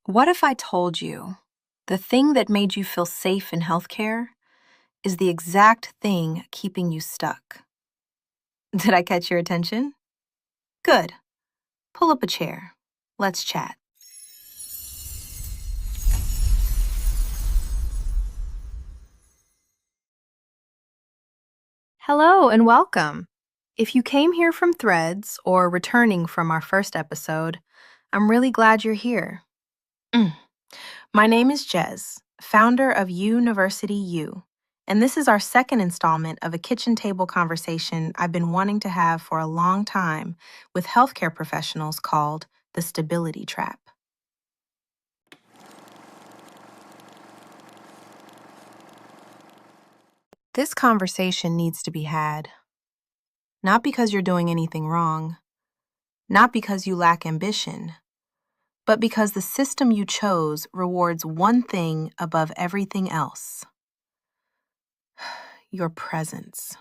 What if I told you the thing that made you feel safe in healthcare is the exact thing keeping you stuck? Did I catch your attention? Good. Pull up a chair. Let's chat. Hello and welcome. If you came here from Threads or returning from our first episode, I'm really glad you're here. My name is Jez, founder of UniverseUHeadquarters, and this is our second installment of a kitchen table conversation I've been wanting to have for a long time with healthcare professionals called the stability trap. This conversation needs to be had, not because you're doing anything wrong, not because you lack ambition, but because the system you chose rewards one thing above everything else: your presence.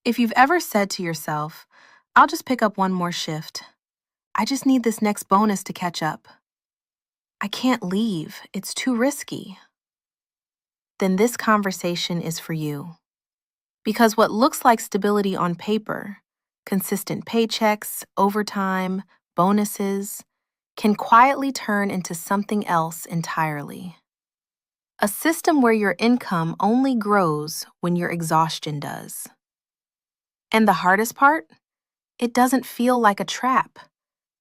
If you've ever said to yourself, I'll just pick up one more shift. I just need this next bonus to catch up. I can't leave. It's too risky. Then this conversation is for you. Because what looks like stability on paper, consistent paychecks, overtime, bonuses, can quietly turn into something else entirely. A system where your income only grows when your exhaustion does. And the hardest part? It doesn't feel like a trap.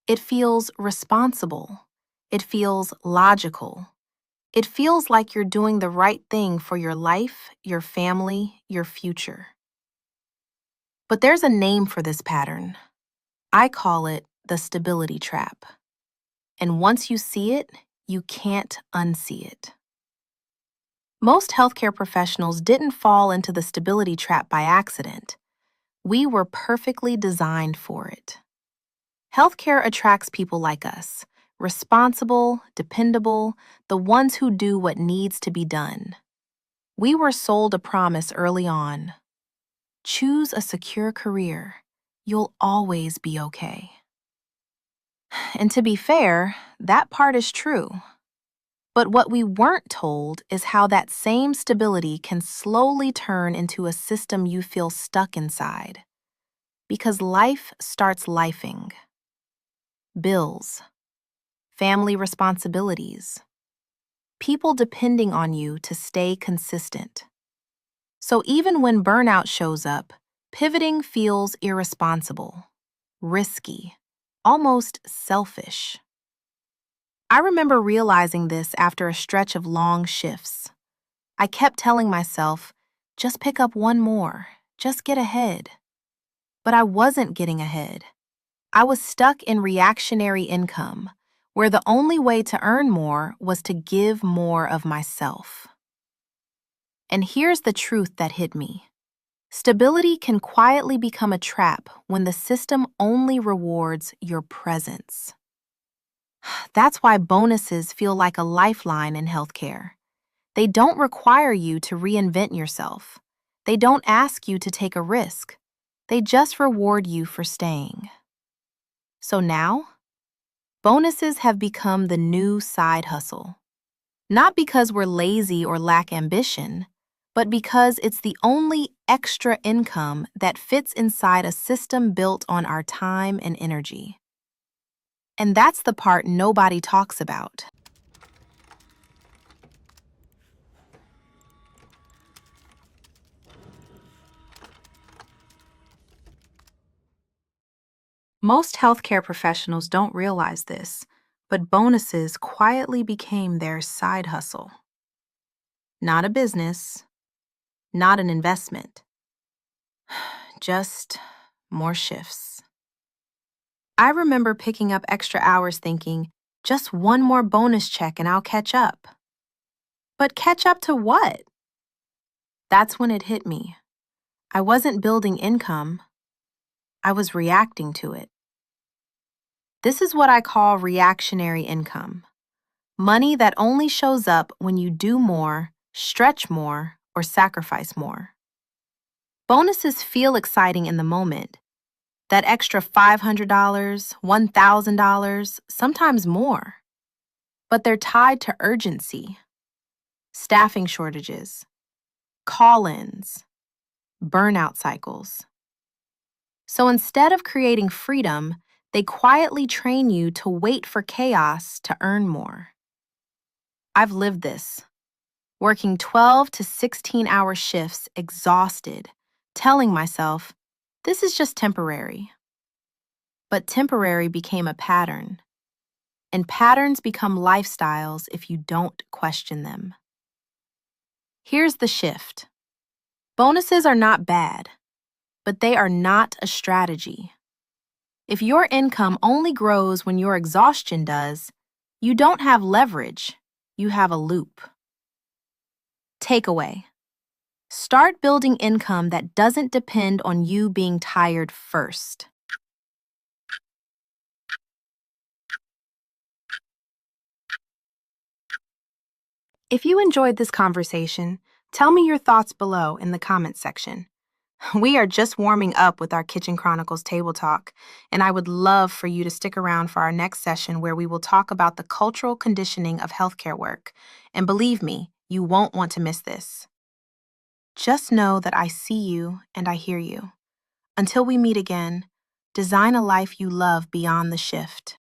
It feels responsible. It feels logical. It feels like you're doing the right thing for your life, your family, your future. But there's a name for this pattern. I call it the stability trap. And once you see it, you can't unsee it. Most healthcare professionals didn't fall into the stability trap by accident. We were perfectly designed for it. Healthcare attracts people like us, responsible, dependable, the ones who do what needs to be done. We were sold a promise early on. Choose a secure career. You'll always be okay. And to be fair, that part is true. But what we weren't told is how that same stability can slowly turn into a system you feel stuck inside. Because life starts lifing. Bills, family responsibilities, people depending on you to stay consistent. So even when burnout shows up, pivoting feels irresponsible, risky, almost selfish. I remember realizing this after a stretch of long shifts. I kept telling myself, just pick up one more, just get ahead. But I wasn't getting ahead. I was stuck in reactionary income, where the only way to earn more was to give more of myself. And here's the truth that hit me. Stability can quietly become a trap when the system only rewards your presence. That's why bonuses feel like a lifeline in healthcare. They don't require you to reinvent yourself. They don't ask you to take a risk. They just reward you for staying. So now, bonuses have become the new side hustle. Not because we're lazy or lack ambition, but because it's the only extra income that fits inside a system built on our time and energy. And that's the part nobody talks about. Most healthcare professionals don't realize this, but bonuses quietly became their side hustle. Not a business, not an investment, just more shifts. I remember picking up extra hours thinking, just one more bonus check and I'll catch up. But catch up to what? That's when it hit me. I wasn't building income. I was reacting to it. This is what I call reactionary income. Money that only shows up when you do more, stretch more, or sacrifice more. Bonuses feel exciting in the moment. That extra $500, $1,000, sometimes more. but they're tied to urgency, staffing shortages, call-ins, burnout cycles. So instead of creating freedom, they quietly train you to wait for chaos to earn more. I've lived this, working 12 to 16-hour shifts exhausted, telling myself, this is just temporary. But temporary became a pattern, and patterns become lifestyles if you don't question them. Here's the shift. Bonuses are not bad, but they are not a strategy. If your income only grows when your exhaustion does, you don't have leverage, you have a loop. Takeaway. Start building income that doesn't depend on you being tired first. If you enjoyed this conversation, tell me your thoughts below in the comments section. We are just warming up with our Kitchen Chronicles Table Talk, and I would love for you to stick around for our next session where we will talk about the cultural conditioning of healthcare work. And believe me, you won't want to miss this. Just know that I see you and I hear you. Until we meet again, design a life you love beyond the shift.